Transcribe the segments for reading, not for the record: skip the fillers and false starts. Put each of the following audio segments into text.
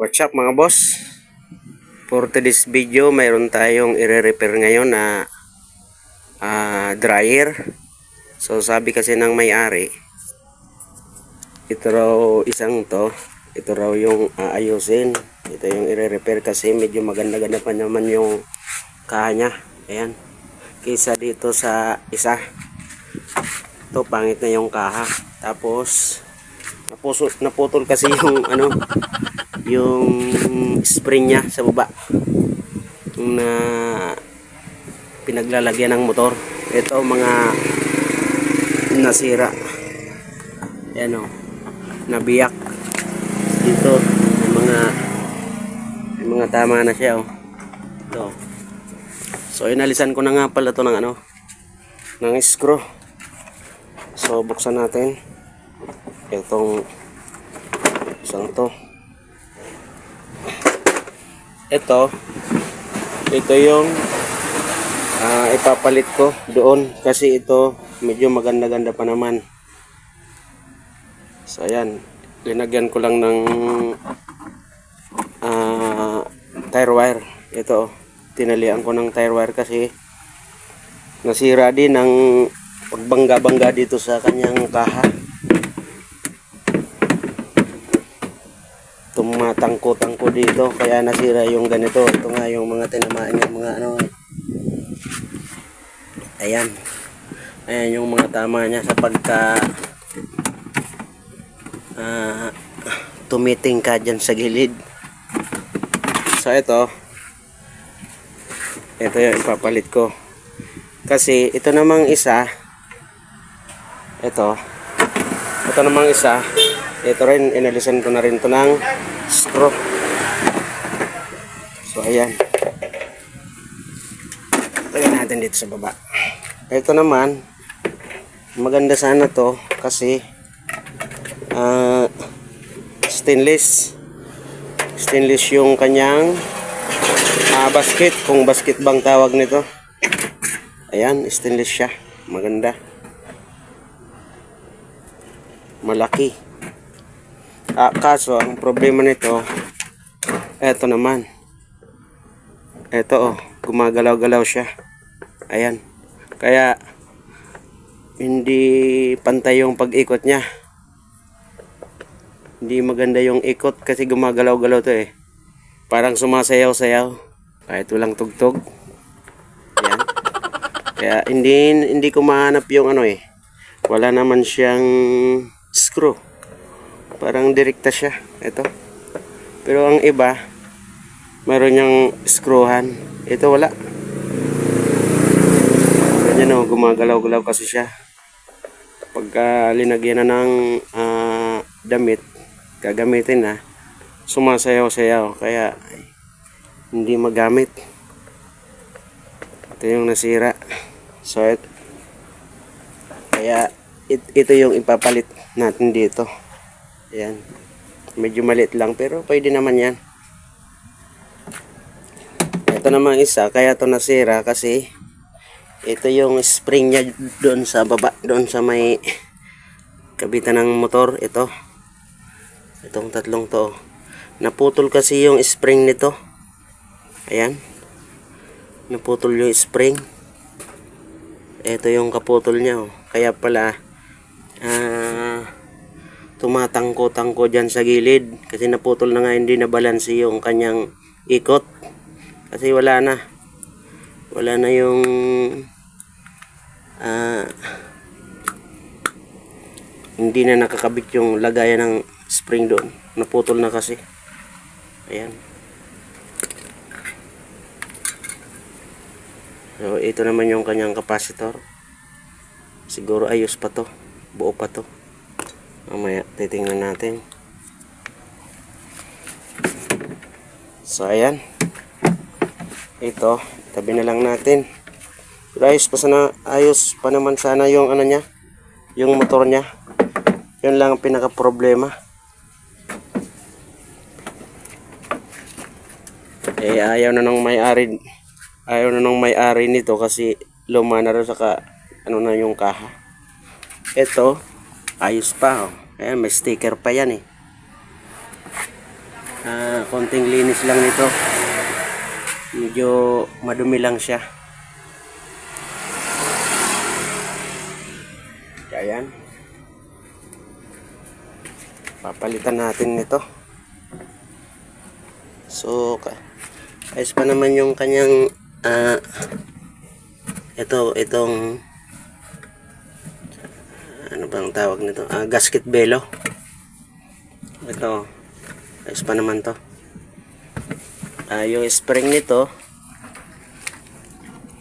What's up mga boss? For today's video, mayroon tayong i-repair ngayon na dryer. So sabi kasi ng may-ari, ito raw isang ito raw yung aayusin. Ito yung i-repair kasi medyo maganda-ganda pa naman yung kanya. Ayan. Kaysa dito sa isa. Ito pangit na yung kaha. Tapos naputol kasi yung yung spring niya sa baba na pinaglalagyan ng motor. Ito mga nasira. Ayan o, nabiyak dito. May mga tama na siya o. Ito. So inalisan ko na nga pala ito ng screw. So buksan natin itong isang to. Ito yung ipapalit ko doon kasi ito medyo maganda-ganda pa naman. So ayan, linagyan ko lang ng tire wire. Ito, tinalian ko ng tire wire kasi nasira din ng pagbangga-bangga dito sa kanyang kaha. Tumatangko-tangko dito kaya nasira yung ganito. Ito nga yung mga tinamaan niya, mga ayan yung mga tama niya sa pagka tumiting ka dyan sa gilid. So ito yung ipapalit ko kasi ito namang isa, ito rin inalisan ko na rin to ng screw. So ayan, lagyan natin dito sa baba. Ito naman maganda sana to kasi stainless yung kanyang basket, kung basket bang tawag nito. Ayan, stainless siya, maganda, malaki. Kaso ang problema nito, eto naman, gumagalaw-galaw siya. Ayan, kaya hindi pantay yung pag-ikot niya. Hindi maganda yung ikot kasi gumagalaw-galaw to parang sumasayaw-sayaw kahit walang tugtog. Ayan, kaya hindi ko mahanap yung wala naman siyang screw, parang direkta siya ito. Pero ang iba mayroon niyang screwhan, ito wala. Ganyan gumagalaw-galaw kasi siya pagka linagyan na ng damit, gagamitin na, sumasayaw-sayaw kaya hindi magamit. Ito yung nasira. So kaya ito yung ipapalit natin dito. Ayan, medyo maliit lang pero pwede naman yan. Ito naman isa, kaya ito nasira kasi ito yung spring nya doon sa baba, doon sa may kabitan ng motor. Itong tatlong to, naputol kasi yung spring nito. Ayan, naputol yung spring. Ito yung kaputol nya kaya pala tumatangko-tangko dyan sa gilid kasi naputol na nga, hindi na balanse yung kanyang ikot kasi wala na yung hindi na nakakabit yung lagayan ng spring doon, naputol na kasi. Ayan, so ito naman yung kanyang capacitor. Siguro ayos pa to, buo pa to. Mamaya titingnan natin. So ayan, ito tabi na lang natin. Pero ayos pa naman sana yung niya, yung motor niya. Yun lang ang pinaka problema. Ayaw na ng may-ari nito kasi luma na rin, saka na yung kaha. Ito ayos pa Ayan, may sticker pa yan Konting linis lang nito. Medyo madumi lang siya. Ayan. Papalitan natin nito. So, ayos pa naman yung kanyang itong ano bang tawag nito? Gasket belo. Ito, ayos pa naman to. Yung spring nito,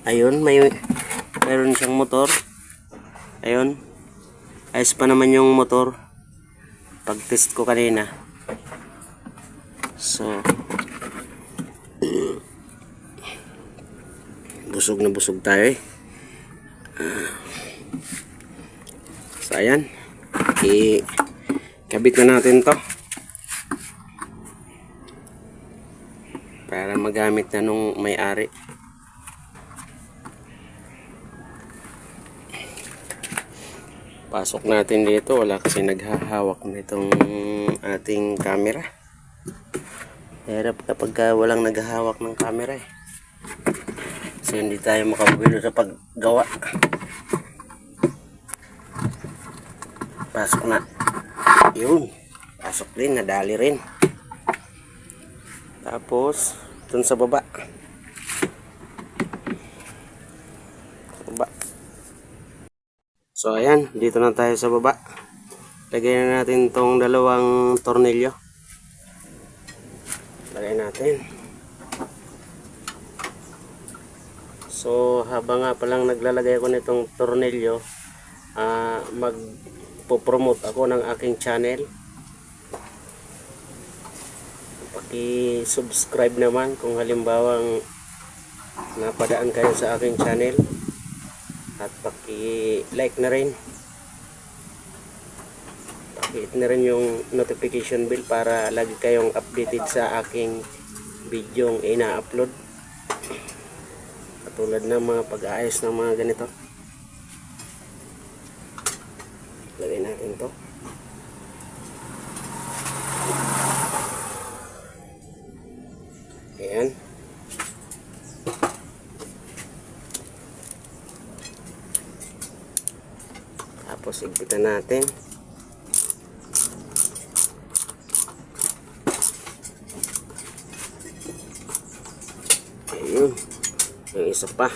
ayun, mayroon siyang motor. Ayun, ayos pa naman yung motor pag test ko kanina. So, busog na busog tayo eh. So ayan, ikabit na natin to para magamit na nung may-ari. Pasok natin dito, wala kasi naghahawak nitong ating camera. Hirap kapag walang naghahawak ng camera eh. So hindi tayo makabuelo sa paggawa. Pasok na. Yun, pasok din, nadali rin. Tapos dun sa baba. So ayan, dito na tayo sa baba. Lagay na natin tong dalawang tornilyo. Lagay natin. So habang nga palang naglalagay ako nitong tornilyo, magpo-promote ako ng aking channel. Paki-subscribe naman kung halimbawang napadaan kayo sa aking channel. At paki-like na rin. Paki-hit na rin yung notification bell para lagi kayong updated sa aking video ina-upload. Katulad ng mga pag-aayos ng mga ganito. Lagay natin to. Ayan. Tapos igpitan natin. Ayun. Yung isa pa.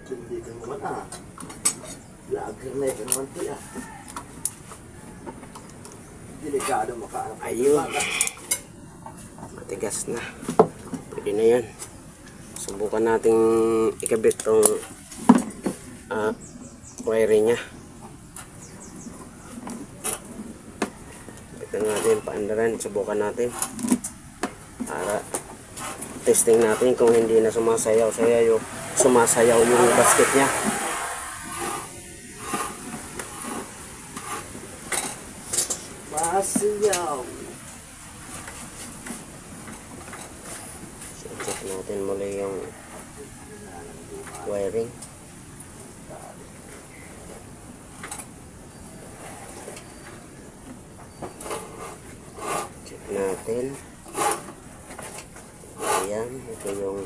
Hindi ka naman lager na ito naman pala. Delikado makaarap. Ayun. Matigas na. Pwede na yan. Subukan nating ikabit tong wiring nya. Ito natin paandaran. Subukan natin para testing natin kung hindi na sumasayaw yung basket nya. Masiyaw. So, check natin muli yung wiring. Check natin. Ayan, ito yung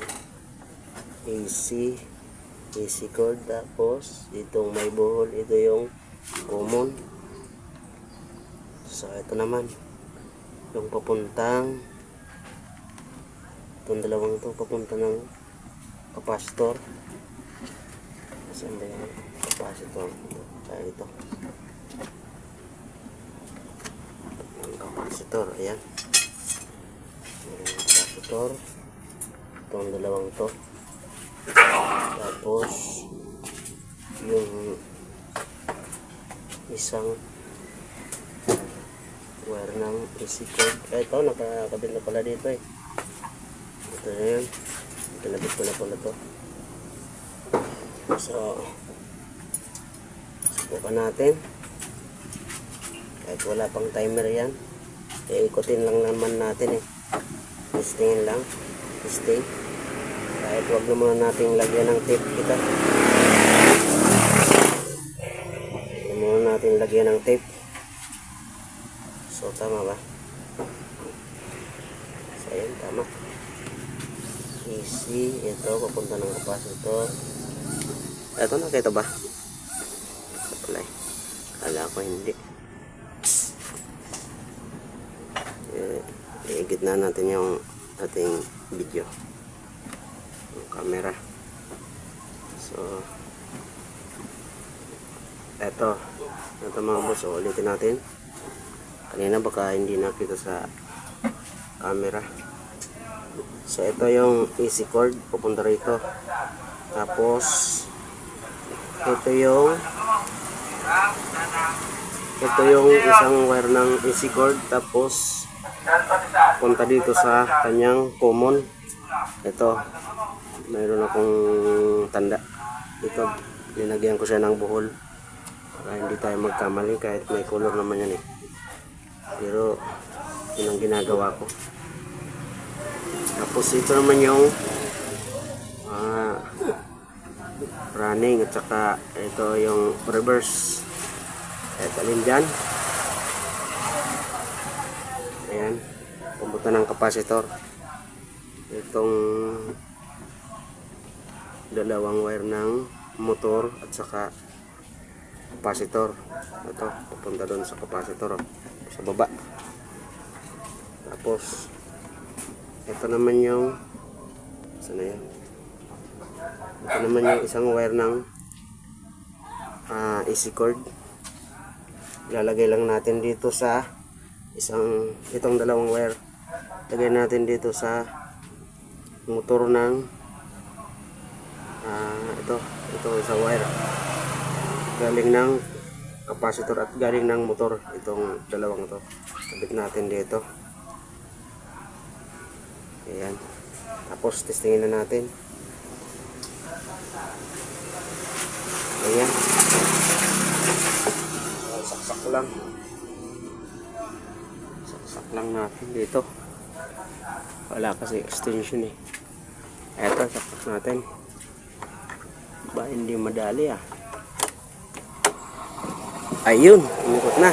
AC cord, tapos itong may buhol, ito yung common. So ito naman yung papuntang, itong dalawang ito papunta ng capacitor. Saan ba yung capacitor? Ito yung capacitor. Ayan yung capacitor, itong dalawang to. Tapos yung isang wire ng AC cord. Ito nakakabit na pala dito eh. Ito na yun, kinabit ko na pala to. So subukan natin. Kahit wala pang timer yan, ikutin lang naman natin eh. Testingin lang, testing. Kahit wag naman natin lagyan ng tape kita. Wag naman natin lagyan ng tape. So tama ba? Ayan, tama. Easy. Ito, papunta ng capacitor. Ito, nakita ba? Ito pala eh. Kala ko hindi. I-edit na natin yung ating video. Yung camera. So, ito mga boss, ulitin natin. Kanina baka hindi nakita sa camera. So ito yung AC cord pupunta rito. Tapos ito yung isang wire ng AC cord, tapos punta dito sa kanyang common. Ito, mayroon akong tanda dito, linagyan ko siya ng buhol para hindi tayo magkamali, kahit may color naman yan eh, pero yun ang ginagawa ko. Tapos ito naman yung running, at saka ito yung reverse. Ito alin dyan. Ayan, pumunta ng capacitor. Itong dalawang wire ng motor at saka capacitor. Ito, pupunta doon sa capacitor, sa baba. Tapos ito naman yung sana yan. Ito naman yung isang wire ng AC cord. Ilalagay lang natin dito sa itong dalawang wire. Lagay natin dito sa motor ng ito isang wire galing ng capacitor at galing ng motor. Itong dalawang ito kabit natin dito. Ayan, tapos testingin na natin. Ayan, saksak lang natin dito, wala kasi extension eh. Eto, saksak natin ba, hindi madali ah. Ayun, umikot na.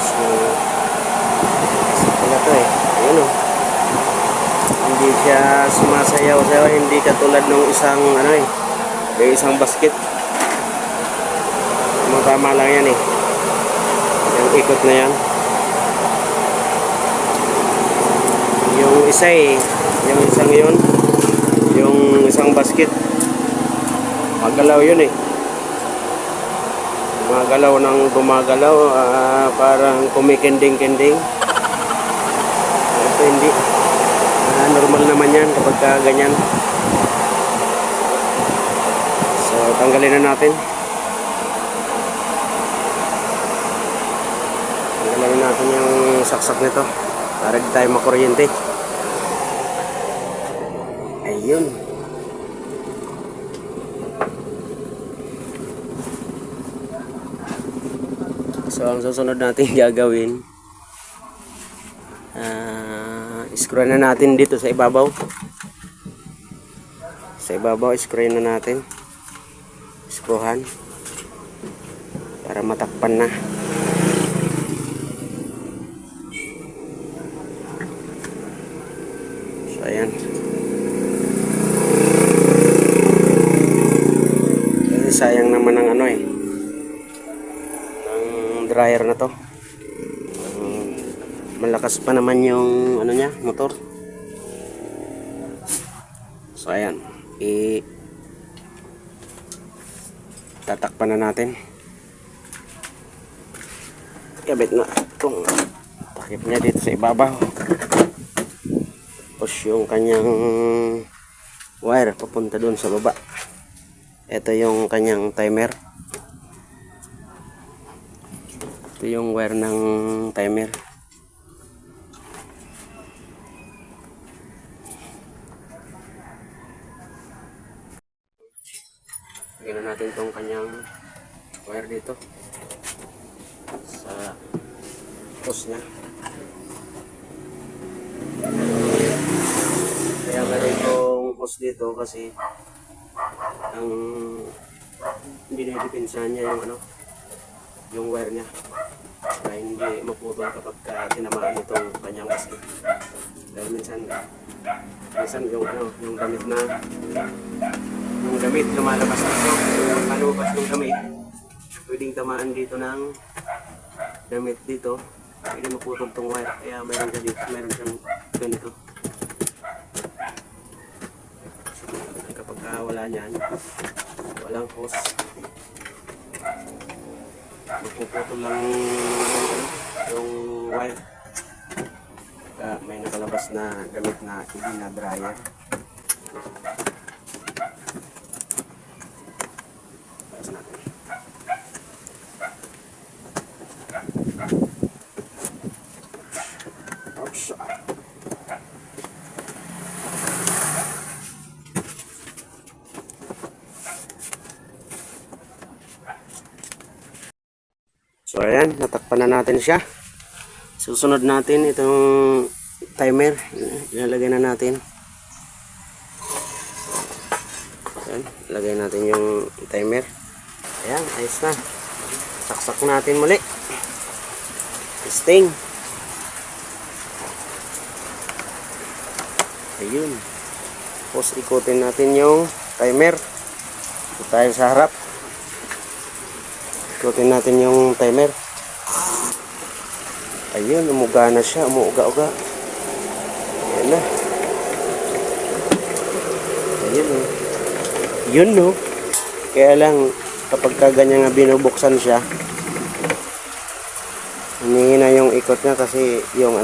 So pala to eh. Ayun o, hindi siya sumasayaw-sayaw, hindi katulad ng isang yung isang basket. Tama lang yan eh, yung ikot na yan. Yung isa eh, yung isang yun, yung isang basket, magalaw yun eh, gumagalaw ng gumagalaw, parang kumikinding-kinding. Ito hindi, normal naman yan kapag ganyan. So tanggalin na natin. Tanggalin natin yung saksak nito para di tayo makuryente. Ayun. So ang susunod natin gagawin, screw na natin dito sa ibabaw. Sa ibabaw, screw na natin. Screwhan para matakpan na. So ayan. Kasi sayang naman ng ng dryer na to. Malakas pa naman yung niya, motor. So ayan, tatakpan na natin. Kabit na itong takip niya dito sa ibabaw. Tapos yung kanyang wire papunta dun sa baba. Ito yung kanyang timer. Ito yung wire ng timer. Lagyan na natin itong kanyang wire dito sa post niya. Kaya meron itong post dito kasi ang dinidepensahan niya yung yung wire niya. Kaya hindi maputol kapag tinamaan itong kanyang basket. Dahil minsan yung yung damit lumalabas dito, yung palubas ng damit, pwedeng tamaan dito ng damit dito, pwede maputol tong wire, kaya meron ka dito, meron siyang ganito. Kapag wala niyan, walang hose, magpuputol lang yung wire. May nakalabas na gamit na hindi na dryer. Tapos natin. Oops. So ayan, natakpan na natin siya. Susunod natin itong timer, ilalagay na natin. Ayan, lagay natin yung timer. Ayan, ayos na. Saksak natin muli. Testing. Ayun. Tapos ikutin natin yung timer. Ito tayo sa harap. Ikutin natin yung timer. Ayun, umuga na siya, umuuga-uga. Ayan na. Ayun o. Yun no. Kaya lang, kapag ganyan nga binubuksan siya, humihina yung ikot niya kasi yung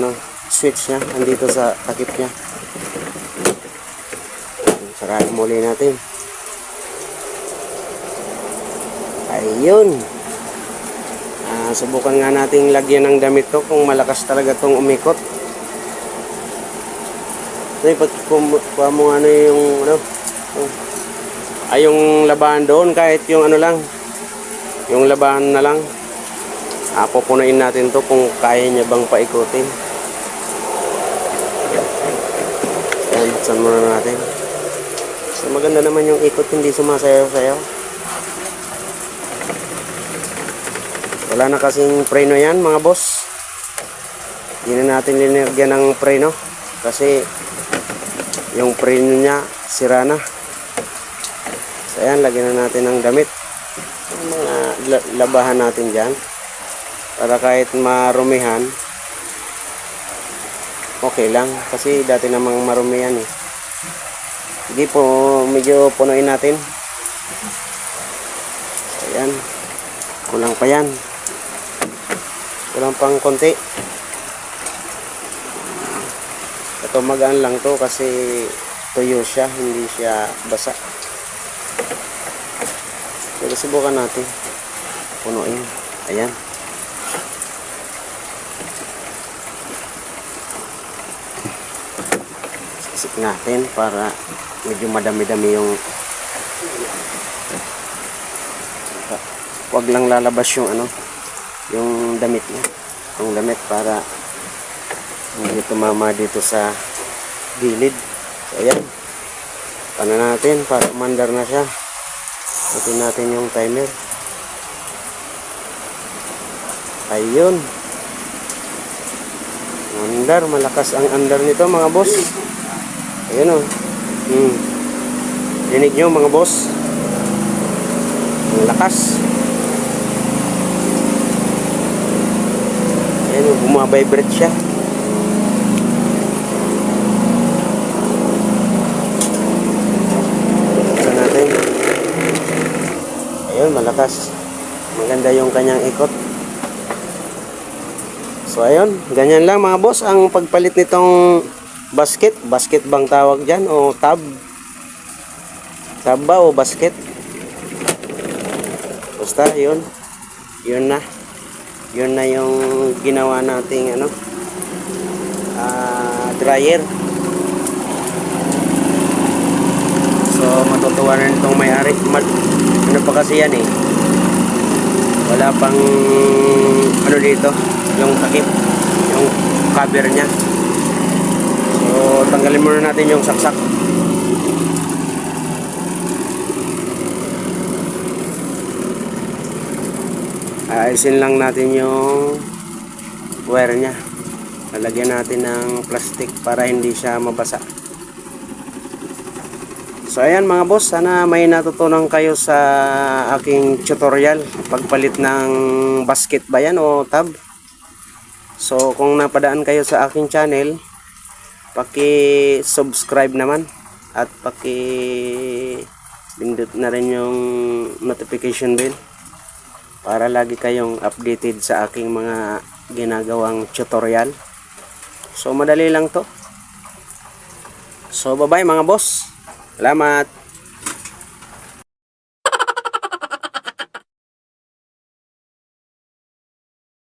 switch niya, andito sa takip niya. Sarahin muli natin. Ayun. Subukan nga nating lagyan ng damit to kung malakas talaga tong umikot. Ay, pag kuha mo yung yung labahan doon, kahit yung lang, yung labahan na lang. Pupunuin natin to kung kaya niya bang paikutin. Ayan, buksan muna natin. So, maganda naman yung ikot, hindi sumasayaw-sayaw. Wala na kasing preno yan mga boss. Hindi na natin linirgyan ng preno kasi yung preno niya sira na. So ayan, lagyan na natin ng damit. Yung mga labahan natin dyan para kahit marumihan okay lang kasi dati namang marumi yan eh. Sige po, medyo punuin natin. So ayan, kulang pa yan. Kulang pang konti. Ito magaan lang to kasi tuyo siya, hindi siya basa. Pero subukan natin punuin. Ayan. Sisik natin para medyo madami-dami yung, wag lang lalabas yung yung damit niya, yung damit para hindi tumama dito sa gilid. So ayan, paano natin para umandar na siya. Ito natin yung timer. Ayun, andar, malakas ang andar nito mga boss. Ayun o. Dinig nyo mga boss, ang lakas. Ayan, bumabibrate siya. Buksan natin. Ayun, malakas. Maganda yung kanyang ikot. So ayun, ganyan lang mga boss ang pagpalit nitong basket. Basket bang tawag dyan o tab? Tab ba o basket? Basta yun. Yun na. Yun na yung ginawa nating dryer. So matutuwa na nitong may-ari. Ano pa kasi yan eh, wala pang dito, yung takip, yung cover nya. So tanggalin muna natin yung saksak. Ayusin lang natin yung wire niya. Lalagyan natin ng plastic para hindi siya mabasa. So ayan mga boss, sana may natutunan kayo sa aking tutorial pagpalit ng basket ba yan o tab. So kung napadaan kayo sa aking channel, paki-subscribe naman at paki-pindot na rin yung notification bell para lagi kayong updated sa aking mga ginagawang tutorial. So madali lang to. So bye bye mga boss. Salamat.